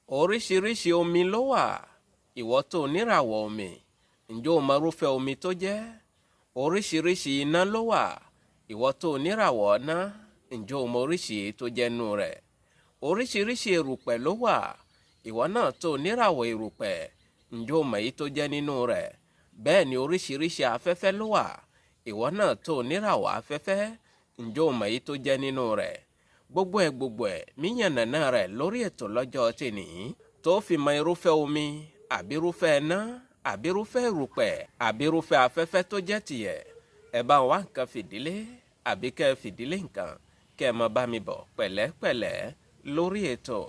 Oríṣiríṣi omi ló wà. Ìwọ tó níràwọ̀ omi, ǹjẹ́ o mọ irúfẹ́ omi tó jẹ́? Oríṣiríṣi iná ló wà. Ìwọ tó níràwọ̀ iná, ǹjẹ́ o mọ oríṣi tó jẹ́ nú rẹ̀? Oríṣiríṣi erùpẹ̀ ló wà. Ìwọ náà tó níràwọ̀ erùpẹ̀, ǹjẹ́ o mọ èyí tó jẹ́ nínú rẹ̀? Bẹ́ẹ̀ ni oríṣiríṣi afẹ́fẹ́ ló wà. Ìwọ náà tó níràwọ̀ afẹ́fẹ́, ǹjẹ́ o mọ èyí tó jẹ́ nínú rẹ̀? Gbogbo ẹ̀ míyànnàná rẹ̀ lórí ètò lọ́jọ́ tèní tó fi mọ irúfẹ́ omi, àbírúfẹ́ iná, àbírúfẹ́ erùpẹ̀, àbírúfẹ́ afẹ́fẹ́ tó jẹ́ tìẹ̀. Ẹ bá wá nǹkan fìdílé, àbí kẹ́ fìdílé nǹkan, kẹ́ mọ bá mi bọ̀ pẹ̀lẹ́pẹ̀lẹ́ lórí ètò.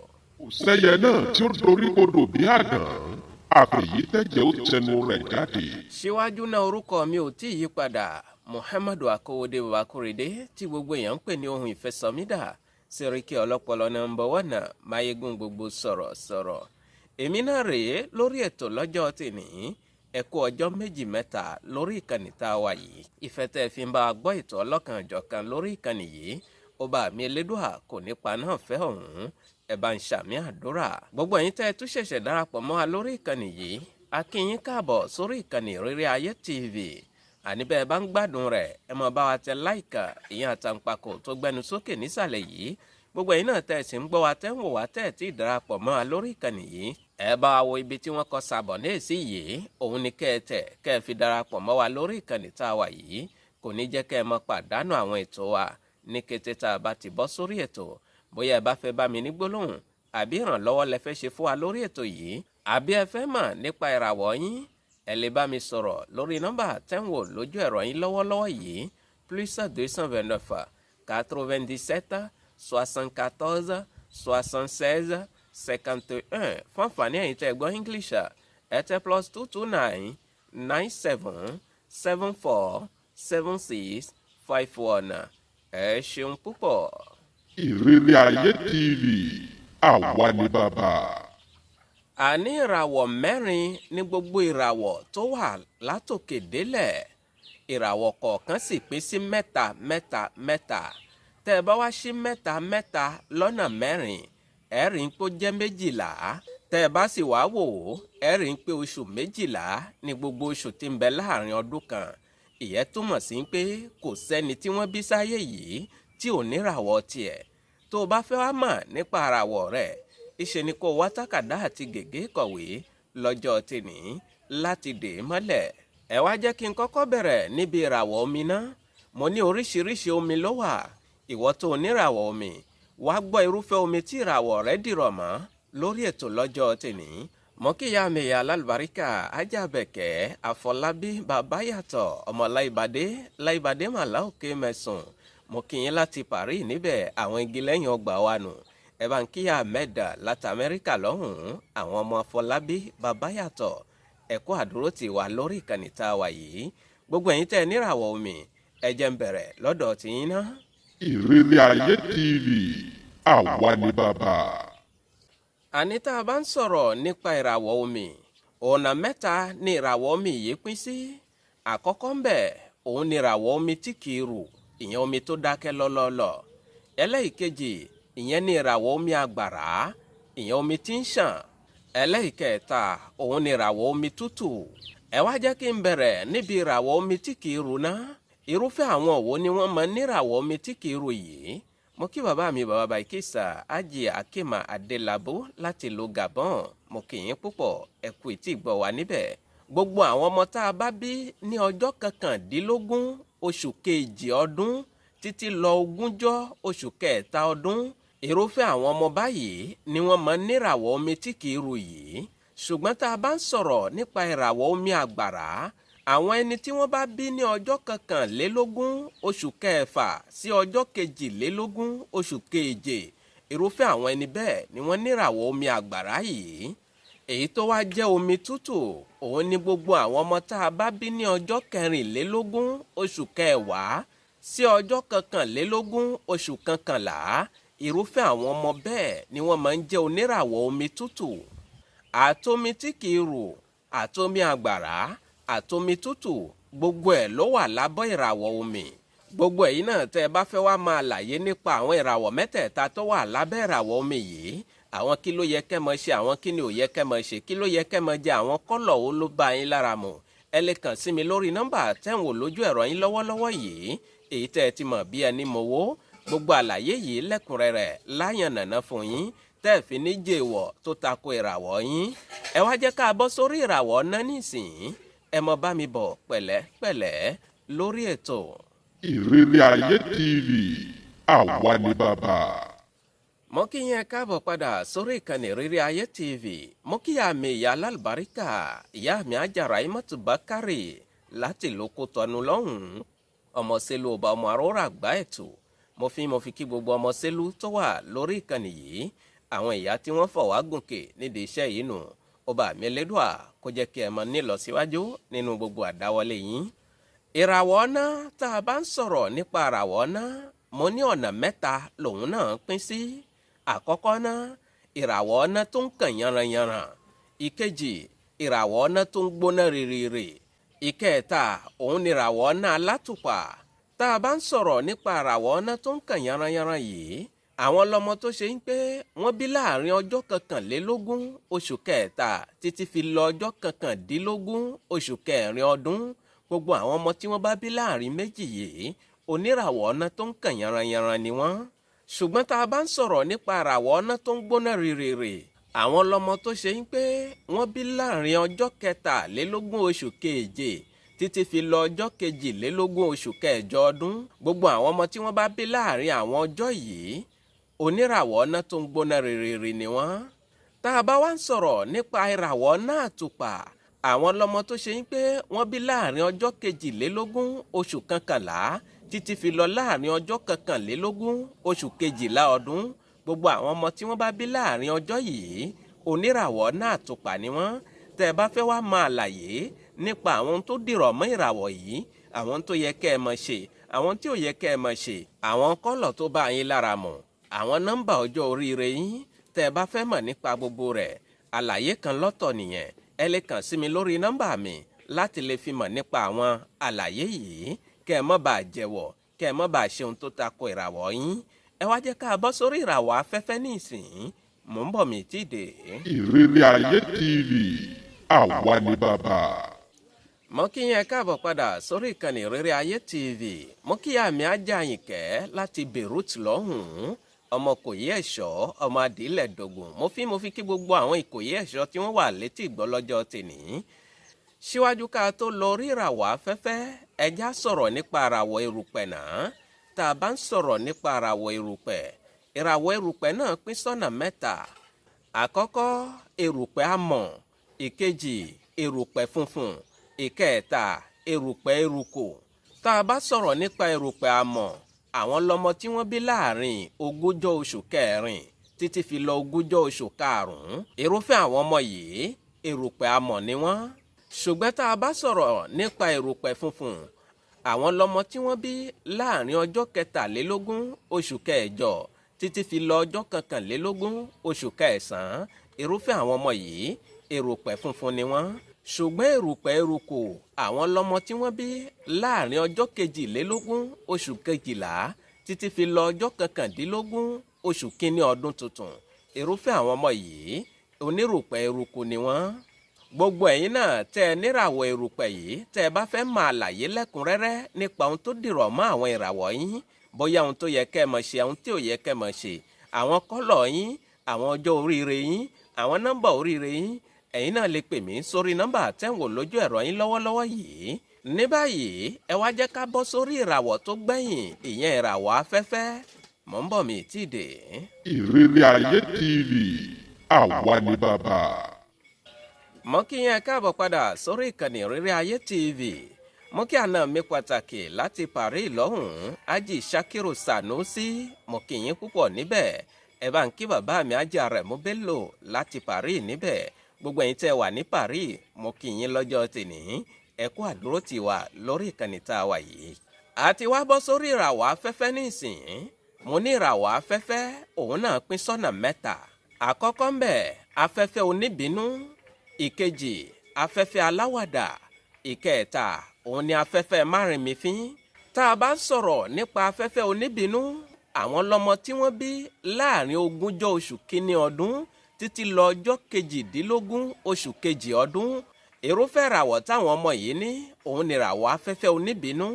Òṣèyẹ náà tí ó torí kodò bí àgàn, àfẹ̀yí tẹ̀jẹ̀ ó tẹnu rẹ̀ jáde. Síwájú náà orúkọ mi ò tí ì yí padà. Muhammadu Akówódé Baba Kórèdé tí gbogbo èèyàn ń pè ní ohun ìfẹsọ̀mídà, Sẹ́ríkì ọlọ́pọlọ nọ́mbà 1, máyégún gbogbo sọ̀rọ̀sọ̀rọ̀. Èmi náà rèé lórí ètò lọ́jọ́ tèní. Ẹ kú ọjọ́ méjì mẹ́ta lórí ìkànnì tá a wà yìí. Ìfẹ́ tẹ́ fi ń bá a gbọ́ ètò ọlọ́kan-ò-jọ̀kan lórí ìkànnì yìí, ó bá mi Elédùà kò ní pa náà fẹ́ ọ̀hún. Ẹ bá ń ṣàmì àdúrà. Gbogbo ẹ̀yin tẹ́ ẹ tún ṣẹ̀ṣẹ̀ darapọ̀ mọ́ wa lórí ìkànnì yìí, a kí yín káàbọ̀ sórí ìkànnì Ìrírí Ayé TV. Àní bẹ́ẹ̀ bá ń gbádùn rẹ̀, ẹ máa bá wa tẹ láìkà ìyẹn àtàǹpàkò tó gbẹnu sókè nísàlẹ̀ yìí. Gbogbo ẹ̀yin náà tẹ́ ẹ sì ń gbọ́ wa tẹ́ ń wò wá tẹ́ ẹ tí ì darapọ̀ mọ́ wa lórí ìkànnì yìí. Ẹ bá wa wo ibi tí wọ́n kọ sàbọ̀ ní èsì yìí, òun ni kẹ́ ẹ tẹ̀ kẹ́ ẹ fi darapọ̀ mọ́ wa lórí ìkànnì tá a wà yìí. Kò ní jẹ́ kẹ́ ẹ máa pàdánù àwọn ètò wa ní kété tá a bá ti bọ́ sórí ètò. Bóyá ẹ bá fẹ́ bá mi ní gbólóhùn, àbí ìrànlọ́wọ́ lẹ fẹ́ ṣe fún wa lórí ètò yìí, àbí ẹ fẹ́ mọ̀ nípa ìràwọ̀ yín, ẹ lè bá mi sọ̀rọ̀ lórí nọ́mbà tẹ́ ń wò lójú ẹ̀rọ yín lọ́wọ́lọ́wọ́ yìí, +229 97 74 76 51. Fún àǹfààní ẹ̀yin tẹ́ gbọ́ English, ẹ tẹ +229 97 74 76 51. Ẹ ṣeun púpọ̀. Ìrírí Ayé TV, àwa ni bàbá. Àní ìràwọ̀ mẹ́rin ní gbogbo ìràwọ̀ tó wà látòkè délẹ̀. Ìràwọ̀ kọ̀ọ̀kan sì pín sí mẹ́ta mẹ́ta mẹ́ta. Tẹ́ ẹ bá wá sí mẹ́ta mẹ́ta lọ́nà mẹ́rin, ẹ rí pé ó jẹ́ 12. Tẹ́ ẹ bá sì wá wò ó, ẹ rí pé oṣù 12 ní gbogbo oṣù tí ń bẹ láàrin ọdún kan. Ìyẹn túmọ̀ sí pé kò sẹ́ni tí wọ́n bí sáyé yìí tí ò níràwọ̀ tiẹ̀. Tó o bá fẹ́ wá mọ̀ nípa ìràwọ̀ rẹ̀, ìṣe ni kó wá tákàdá àti gègé kọ̀wé lọ́jọ́ tèní láti dè é mọ́lẹ̀. Ẹ wá jẹ́ kí n kọ́kọ́ bẹ̀rẹ̀ níbi ìràwọ̀ omi náà. Mo ní oríṣiríṣi omi ló wà. Ìwọ tó níràwọ̀ omi, wá gbọ́ irúfẹ́ omi tí ìràwọ̀ rẹ̀ dìrọ̀ mọ́ lórí ètò lọ́jọ́ tèní. Mo kí ìyá mi ìyá alálùbáríkà Ajábẹ̀kẹ́ Àfọlábí Bàbáyàtọ̀ ọmọ Láìbàdé màlá òkè mẹ́sùn. Mo kí yín láti Paris níbẹ̀ àwọn igi lẹ́yìn ọgbà wa nù. Ẹ bá ń kíyà mẹ́dà láti Amẹ́ríkà lọ́hùn-ún àwọn ọmọ Afọlábí Bàbáyàtọ̀. Ẹ kú àdúró tì wá lórí ìkànnì tá a wà yìí. Gbogbo ẹ̀yin tẹ́ níràwọ̀ omi, ẹ jẹ́ ń bẹ̀rẹ̀ lọ́dọ̀ tiyín ná. Ìrírí Ayé TV, àwa ni bàbá. Àní tá a bá ń sọ̀rọ̀ nípa ìràwọ̀ omi, ọ̀nà mẹ́ta ni ìràwọ̀ omi yìí pín sí. Àkọ́kọ́ ń bẹ, òun ni ìràwọ̀ omi tí kìí rù, ìyẹn omi tó dákẹ́ lọ́lọ́lọ́. Ẹlẹ́ìkejì, ìyẹn ni ìràwọ̀ omi àgbàrá, ìyẹn omi tí ń ṣàn. Ẹlẹ́ìkẹta, òun ni ìràwọ̀ omi tútù. Ẹ wá jẹ́ kí n bẹ̀rẹ̀ níbi ìràwọ̀ omi tí kìí rù náà. Irúfẹ́ àwọn wo ni wọ́n mọ níràwọ̀ omi tí kìí rù yìí? Mo kí bàbá mi bàbá Baikisa Ájì Akima Adélabú láti ìlú Gabon. Mo kí yín púpọ̀, ẹ kú ìtì gbọ́ wa níbẹ̀. Gbogbo àwọn ọmọ tá a bá bí ní ọjọ́ 19 oṣù kejì ọdún títí lọ 20 oṣù kẹta ọdún. Irúfẹ́ àwọn ọmọ báyìí ni wọ́n mọ níràwọ̀ omi tí kìí rù yìí. Ṣùgbọ́n tá a bá ń sọ̀rọ̀ nípa ìràwọ̀ omi àgbàrá, àwọn ẹni tí wọ́n bá bí ní ọjọ́ 21 oṣù kẹfà sí ọjọ́ 22 oṣù keje, irúfẹ́ àwọn ẹni bẹ́ẹ̀ ni wọ́n níràwọ̀ omi àgbàrá yìí. Èyí tó wá jẹ́ omi tútù, òun ni gbogbo àwọn ọmọ tá a bá bí ní ọjọ́ 24 oṣù kẹwàá sí ọjọ́ 21 oṣù kọkànlá. Irúfẹ́ àwọn ọmọ bẹ́ẹ̀ ni wọ́n máa ń jẹ́ oníràwọ̀ omi tútù. Àtomi tí kìí rù, àtomi àgbàrá, àtomi tútù, gbogbo ẹ̀ ló wà lábọ́ ìràwọ̀ omi. Gbogbo ẹ̀yin náà tẹ́ ẹ bá fẹ́ wá máa láyé nípa àwọn ìràwọ̀ mẹ́tẹ̀ẹ̀ta tó wà lábẹ́ ìràwọ̀ omi yìí, àwọn kí ló yẹ kẹ́ mọ ṣe àwọn kí ni ò yẹ kẹ́ mọ ṣe kí ló yẹ kẹ́ mọ jẹ àwọn kọ́lọ̀ wo ló bá yín lára mu ẹ lè kàn sí mi lórí nọ́mbà tẹ́ ń wò lójú ẹ̀rọ yín lọ́wọ́lọ́wọ́ yìí èyí tẹ́ ẹ ti mọ̀ bí ẹni mowó gbogbo àlàyé yìí lẹ́kùnrẹ́rẹ́ láyànnàná fún yín tẹ́ ẹ fi ní jèèwọ̀ tó tako ìràwọ̀ yín ẹ wá jẹ́ ká bọ́ sórí ìràwọ̀ náà nísìnyí ẹ mọ bá mi bọ̀ pẹ̀lẹ́pẹ̀lẹ́ lórí ètò. Ìrírí Ayé TV àwa ni bàbá. mo kí yín káàbọ̀ padà sórí ìkànnì Ìrírí Ayé TV mo kí ìyá mi ìyá alálùbáríkà ìyá mi Àjàrà Ìmọ̀tù Bákàrè láti lóko tọnu lọ́hùn-ún ọmọ Sẹ́lú ọba ọmọ àrórà àgbà ètò mo fi kí gbogbo ọmọ Sẹ́lú tó wà lórí ìkànnì yìí àwọn ìyá tí wọ́n fọ̀ wá gùnkè nídìí iṣẹ́ yìí nù ọba mi Elédùà kó jẹ́ kí ẹ mọ nílọsíwájú nínú gbogbo àdáwọlé yín. ìràwọ̀ ọ̀nà tá a bá ń sọ̀rọ̀ nípa ìràwọ̀ ọ̀nà mo ní ọ̀nà mẹ́ta lòun náà pín sí. àkọ́kọ́ náà ìràwọ̀ ọ̀nà tó ń kàn yanranyanran ìkejì ìràwọ̀ ọ̀nà tó ń gbóná rìrìrì ìkẹta òun ni ìràwọ̀ ọ̀nà alátùpà. tá a bá ń sọ̀rọ̀ nípa ìràwọ̀ ọ̀nà tó ń kàn yanranyanran yìí àwọn lọmọ tó ṣe ń pé wọ́n bí láàrin ọjọ́ kọkànlélógún oṣù kẹta títí fi lọ ọjọ́ kọkàndínlógún oṣù kẹrin ọdún gbogbo àwọn ọmọ tí wọ́n bá bí láàrin méjì yìí oníràwọ̀ ọ̀nà tó ń kàn yanranyanran ni wọ́n. ṣùgbọ́n tá a bá ń sọ̀rọ̀ nípa ìràwọ̀ ọ̀nà tó ń gbóná rìrìrì àwọn lọmọ tó ṣe ń pé wọ́n bí láàrin ọjọ́ kẹtàlélógún oṣù keje títí fi lọ ọjọ́ kejìlélógún oṣù kẹjọ ọdún gbogbo àwọn ọmọ tí wọ́n bá bí láàrin àwọn ọjọ́ yìí oníràwọ̀ ọ̀nà tó ń gbóná rìrìrì ni wọ́n. tá a bá wá ń sọ̀rọ̀ nípa ìràwọ̀ ọ̀nà àtùpà àwọn lọmọ tó ṣe ń pé wọ́n bí láàrin ọjọ́ kejìlélógún oṣù kọkànlá títí fi lọ láàrin ọjọ́ kọkànlélógún oṣù kejìlá ọdún gbogbo àwọn ọmọ tí wọ́n bá bí láàrin ọjọ́ yìí oníràwọ̀ ọ̀nà àtùpà ni wọ́n. tẹ́ ẹ bá fẹ́ wá máa àlàyé nípa àwọn tó dìrọ̀ mọ́ ìràwọ̀ yìí àwọn tó yẹ kẹ́ ẹ mọ̀ ṣe àwọn tí ò yẹ kẹ́ ẹ mọ̀ ṣe àwọn kọ́lọ̀ tó bá yín lára mu àwọn nọ́mbà ọjọ́ oríire yín tẹ́ ẹ bá fẹ́ mọ̀ nípa gbogbo rẹ̀ àlàyé kan lọ́tọ̀ nìyẹn ẹ lè kàn sí mi lórí nọ́mbà mi láti lè fi mọ̀ nípa àwọn àlàyé yìí kẹ́ ẹ má bàa jẹ̀wọ̀ kẹ́ ẹ má bàa ṣe ohun tó tako ìràwọ̀ yín ẹ wá jẹ́ ká bọ́ sórí ìràwọ̀ afẹ́fẹ́ nísìnyí mò ń bọ̀ mí tí dé. Ìrírí Ayé TV àwa ni bàbá. mo kí yín káàbọ̀ padà sórí ìkànnì Ìrírí Ayé TV mo kí àmì Àjàyìnkẹ́ láti Beirut lọ́hùn-ún ọmọ Ìkòyí ẹ̀ṣọ́ ọmọ adìlẹ̀ dògùn mo fi kí gbogbo àwọn Ìkòyí ẹ̀ṣọ́ tí wọ́n wà létí ìgbọ́lọ́jọ́ tèní. síwájú ká tó lọ rí ìràwọ̀ afẹ́fẹ́ ẹja sọ̀rọ̀ nípa ìràwọ̀ erùpẹ̀ náà. tá a bá ń sọ̀rọ̀ nípa ìràwọ̀ erùpẹ̀ náà pín sọ́nà mẹ́ta. àkọ́kọ́ erùpẹ̀ amọ̀ ìkejì erùpẹ̀ funfun ìkẹta erùpẹ̀ eruku. tá a bá sọ̀rọ̀ nípa erùpẹ̀ amọ̀ àwọn lọmọ tí wọ́n bí láàrin ogúnjọ́ oṣù kẹrin títí fi lọ ogúnjọ́ oṣù karùn-ún irúfẹ́ àwọn ọmọ yìí erùpẹ̀ amọ̀ ni wọ́n. ṣùgbọ́n tá a bá sọ̀rọ̀ nípa erùpẹ̀ funfun àwọn lọmọ tí wọ́n bí láàrin ọjọ́ kẹtàlélógún oṣù kẹjọ títí fi lọ ọjọ́ kọkànlélógún oṣù kẹsàn-án irúfẹ́ àwọn ọmọ yìí erùpẹ̀ funfun ni wọ́n. ṣùgbọ́n erùpẹ̀ eruku àwọn lọmọ tí wọ́n bí láàrin ọjọ́ kejìlélógún oṣù kejìlá títí fi lọ ọjọ́ kọkàndínlógún oṣù kínní ọdún tuntun irúfẹ́ àwọn ọmọ yìí onírùpẹ̀ eruku ni wọ́n. gbogbo ẹ̀yin náà tẹ́ ẹ níràwọ̀ erùpẹ̀ yìí tẹ́ ẹ bá fẹ́ máa àlàyé lẹ́kùnrẹ́rẹ́ nípa ohun tó dìrọ̀ mọ́ àwọn ìràwọ̀ yín bóyá ohun tó yẹ kẹ́ ẹ mọ̀ ṣe ohun tí ò yẹ kẹ́ ẹ mọ̀ ṣe àwọn kọ́lọ̀ yín àwọn ọjọ́ oríire yín àwọn nọ́mbà oríire yín ẹ̀yin náà lè pè mí sórí nọ́mbà tẹ́ ń wò lójú ẹ̀rọ yín lọ́wọ́lọ́wọ́ yìí. ní báyìí ẹ wá jẹ́ ká bọ́ sórí ìràwọ̀ tó gbẹ̀yìn ìyẹn ìràwọ̀ afẹ́fẹ́ mò ń bọ̀ mí tí dé. Ìrírí Ayé TV àwa ni bàbá. mo kí yín káàbọ̀ padà sórí ìkànnì Ìrírí Ayé TV mo kí àna mi pàtàkì láti Paris lọ́hùn-ún Ájì Ṣakiru Sanusi mo kí yín púpọ̀ níbẹ̀ ẹ bá ń kí bàbá mi Ájì Arẹ̀mú Bello láti Paris níbẹ̀ gbogbo ẹ̀yin tẹ́ wà ní Paris mo kí yín lọ́jọ́ tèní ẹ kú àdúró tì wá lórí ìkànnì tá a wà yìí. àti wá bọ́ sórí ìràwọ̀ afẹ́fẹ́ nísìnyí mo ní ìràwọ̀ afẹ́fẹ́ òun náà pín sọ́nà mẹ́ta. àkọ́kọ́ ń bẹ afẹ́fẹ́ oníbínú ìkejì afẹ́fẹ́ aláwàdà ìkẹta òun ni afẹ́fẹ́ márìnmífín. tá a bá ń sọ̀rọ̀ nípa afẹ́fẹ́ oníbínú àwọn lọ́mọ tí wọ́n bí láàrin 20 oṣù kínní ọdún títí lọ ọjọ́ 18 oṣù kejì ọdún. irúfẹ́ ìràwọ̀ táwọn ọmọ yìí ní òun ni ìràwọ̀ afẹ́fẹ́ oníbínú.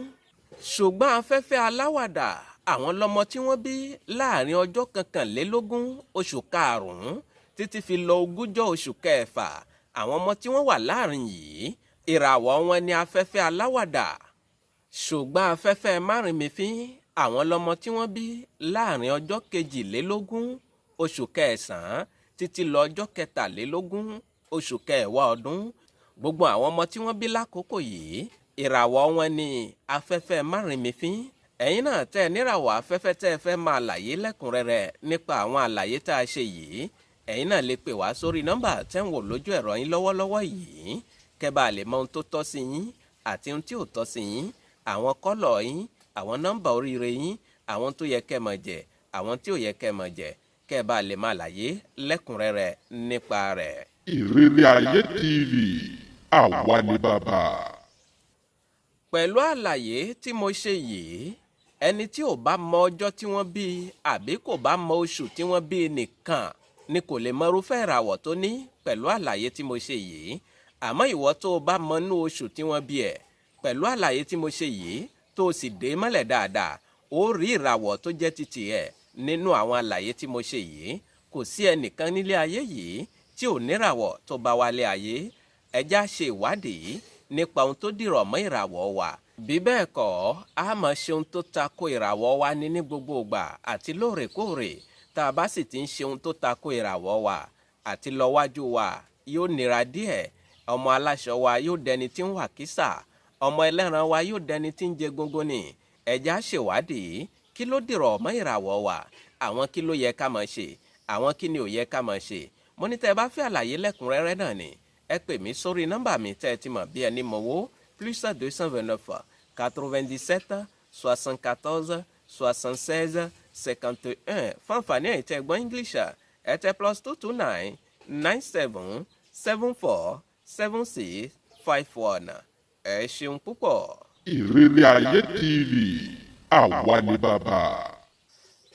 ṣùgbọ́n afẹ́fẹ́ aláwàdà àwọn lọ́mọ tí wọ́n bí láàrin ọjọ́ 21 oṣù karùn-ún títí fi lọ 20 oṣù kẹfà. àwọn ọmọ tí wọ́n wà láàrin yìí ìràwọ̀ wọn ni afẹ́fẹ́ aláwàdà. ṣùgbọ́n afẹ́fẹ́ márìnmífín àwọn lọ́mọ tí wọ́n bí láàrin ọjọ́ 22 oṣù kẹsàn-án títí lọ ọjọ́ 23 oṣù kẹwàá ọdún. gbogbo àwọn ọmọ tí wọ́n bí lákòókò yìí ìràwọ̀ wọn ni afẹ́fẹ́ márìnmífín. ẹ̀yin náà tẹ́ níràwọ̀ afẹ́fẹ́ tẹ́ fẹ́ máa àlàyé lẹ́kùnrẹ́rẹ́ nípa àwọn àlàyé tá a ṣe yìí, ẹ̀yin náà lè pè wá sórí nọ́mbà tẹ́ ń wò lójú ẹ̀rọ yín lọ́wọ́lọ́wọ́ yìí kẹ́ bá lè mọ ohun tó tọ́ sí yín àti ohun tí ò tọ́ sí yín, àwọn kọ́lọ̀ yín, àwọn nọ́mbà oríire yín, àwọn tó yẹ kẹ́ mọ̀ jẹ, àwọn tí ò yẹ kẹ́ mọ̀ jẹ, kẹ́ bá lè máa àlàyé lẹ́kùnrẹ́rẹ́ nípa rẹ̀. Ìrírí Ayé TV, àwa ni bàbá. pẹ̀lú àlàyé tí mo ṣe yìí, ẹni tí ò bá mọ ọjọ́ tí wọ́n bí àbí kò bá mọ oṣù tí wọ́n bí nìkan ni kò lè mọ irúfẹ́ ìràwọ̀ tó ní pẹ̀lú àlàyé tí mo ṣe yìí. àmọ́ ìwọ tó o bá mọ inú oṣù tí wọ́n bí ẹ̀ pẹ̀lú àlàyé tí mo ṣe yìí tó o sì dé mọ́lẹ̀ dáadáa, ó rí ìràwọ̀ tó jẹ́ títì ẹ̀ nínú àwọn àlàyé tí mo ṣe yìí. kò sí ẹnìkan nílé ayé yìí tí ò níràwọ̀ tó bá wálé ayé. ẹ já ṣe ìwádìí nípa ohun tó dìrọ̀ mọ́ ìràwọ̀ wa. bí bẹ́ẹ̀ kọ́ a máa ṣe ohun tó tako ìràwọ̀ wa ní gbogbo ìgbà àti lóòrèkóòrè. tá a bá sì ti ń ṣe ohun tó tako ìràwọ̀ wa àti lọ́wájú wa yóò nira díẹ̀. ọmọ aláṣọ wa yóò dẹni tí ń wà kísà, ọmọ ẹlẹ́ran wa yóò dẹni tí ń jẹ góńgó ni. ẹ já ṣèwádìí kí ló dìrọ̀ mọ́ ìràwọ̀ wa, àwọn kí ló yẹ ká máa ṣe, àwọn kí ni ò yẹ ká máa ṣe. mo ní tẹ́ ẹ bá fẹ́ àlàyé lẹ́kùnrẹ́rẹ́ náà ni ẹ pè mí sórí nọ́mbà mi tẹ́ ẹ ti mọ̀ bí ẹni mọ̀wó +229 97 74 76 51. fún àǹfààní ẹ̀yin tẹ́ gbọ́ English ẹ tẹ +229 97 74 76 51. ẹ ṣeun púpọ̀. Ìrírí Ayé TV, àwa ni bàbá.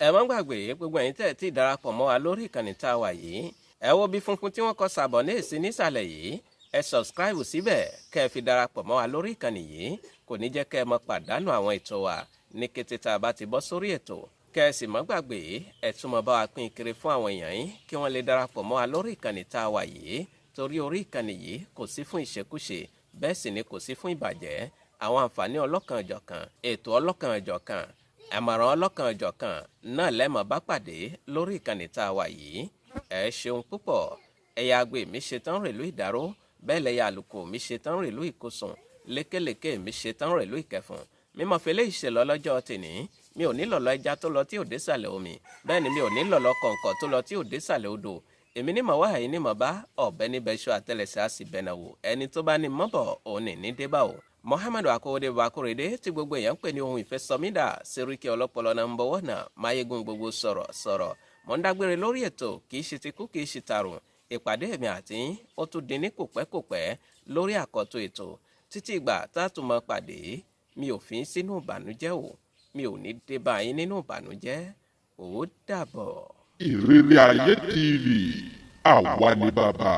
ẹ má gbàgbé gbogbo ẹ̀yin tẹ́ ti darapọ̀ mọ́ wa lórí ìkànnì tá a wà yìí, ẹ wo bí funfun tí wọ́n kọ sàbọ̀nẹ́ sí nísàlẹ̀ yìí, ẹ subscribe síbẹ̀ kẹ́ ẹ fi darapọ̀ mọ́ wa lórí ìkànnì yìí. kò ní jẹ́ kẹ́ ẹ mọ pàdánù àwọn ètò wa ní kété tá a bá ti bọ́ sórí ètò. kẹ́ ẹ sì má gbàgbé ẹ tún mọ bá wa pín kiri fún àwọn èèyàn yín kí wọ́n lè darapọ̀ mọ́ wa lórí ìkànnì tá a wà yìí, torí orí ìkànnì yìí kò sí fún ìṣekúṣe, bẹ́ẹ̀ sì ni kò sí fún ìbàjẹ́. àwọn àǹfààní ọlọ́kan-ò-jọ̀kan, ètò ọlọ́kan-ò-jọ̀kan, àmọ̀ràn ọlọ́kan-ò-jọ̀kan náà lẹ́mọ̀ bá pàdé lórí ìkànnì tá a wà yìí. ẹ ṣeun púpọ̀. ẹ̀yà àgbè mi ṣetán rèlú ìdáró, bẹ́ẹ̀ lẹ́yà àlùkò mi ṣetán rèlú ìkósùn, lékèlékè mi ṣetán rèlú ìkẹfùn. mímọ̀ fẹlẹ́ ìṣẹ̀lẹ̀ ọlọ́jọ́ tèní, mi ò ní lọ̀lọ́ ẹja tó lọ tí ò dé sàlẹ̀ omi, bẹ́ẹ̀ ni mi ò ní lọ̀lọ́ kọ̀ǹkọ̀ tó lọ tí ò dé sàlẹ̀ odò. èmi ní mọ̀ wá ẹ̀yin ní mọ̀ bá, ọ̀bẹ níbẹ̀ ṣọ́ àtẹlẹsẹ̀ á sì bẹ̀nà wò, ẹni tó bá ní mọ́bọ̀ òun ní débà o. Muhammadu Akówódé Bakorede tí gbogbo èèyàn ń pè ní ohun ìfẹ́ sọmídà Sẹ́ríkì ọlọ́pọlọ náà ń bọ̀wọ́ náà máyégún gbogbo sọ̀rọ̀. mo ń dágbére lórí ètò kì í ṣe ti kú kì í ṣe tàrùn. ìpàdé èmi àti ó tún di ní kòpẹ́kòpẹ́ lórí àkọ́tún ètò. títí ìgbà tá a tún mọ pàdé, mi ò fi ń sínú ìbànújẹ́ o, mi ò ní dé bá yín nínú ìbànújẹ́. ó dàbọ̀. Ìrírí Ayé TV, àwa ni bàbá.